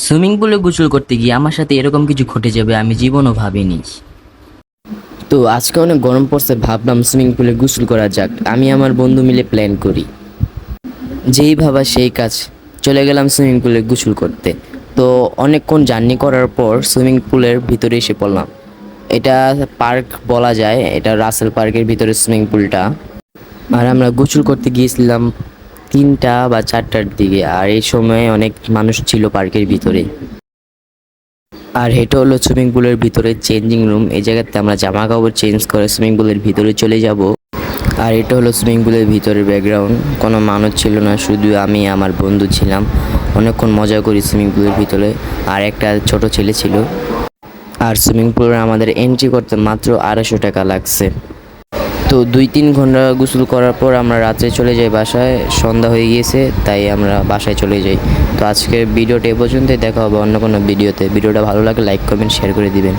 Swimming পুলে গোসল করতে গিয়ে আমার সাথে এরকম কিছু ঘটে যাবে আমি জীবনও ভাবিনি। তো আজকে অনেক গরম পড়ছে, ভাবলাম সুইমিং পুলে গোসল করা যাক। আমি আমার বন্ধু মিলে প্ল্যান করি, যেই ভাবা সেই কাজ। চলে গেলাম সুইমিং পুলে গোসল করতে। তো অনেকক্ষণ জার্নি করার পর সুইমিং পুলের ভিতরে এসে পড়লাম। এটা পার্ক বলা যায়, এটা রাসেল পার্কের ভিতরে সুইমিং পুলটা। আর আমরা গোসল করতে গিয়েছিলাম 3টা বা 4টার দিকে, আর এই সময় অনেক মানুষ ছিল পার্কের ভিতরে। আর এটা হলো সুইমিং পুলের ভিতরে চেঞ্জিং রুম। এই জায়গাতে আমরা জামা কাপড় চেঞ্জ করে সুইমিং পুলের ভিতরে চলে যাব। আর এটা হলো সুইমিং পুলের ভিতরের ব্যাকগ্রাউন্ড। কোনো মানুষ ছিল না, শুধু আমি আমার বন্ধু ছিলাম। অনেকক্ষণ মজা করি সুইমিং পুলের ভিতরে। আর একটা ছোট ছেলে ছিল। আর সুইমিং পুলে আমাদের এন্ট্রি করতে মাত্র 250 টাকা লাগছে। তো 2-3 ঘন্টা গোসল করার পর আমরা রাত্রে চলে যাই বাসায়। সন্ধ্যা হয়ে গিয়েছে, তাই আমরা বাসায় চলে যাই। তো আজকের ভিডিওটা এ পর্যন্তই, দেখা হবে অন্য কোনো ভিডিওতে। ভিডিওটা ভালো লাগলে লাইক কমেন্ট শেয়ার করে দিবেন।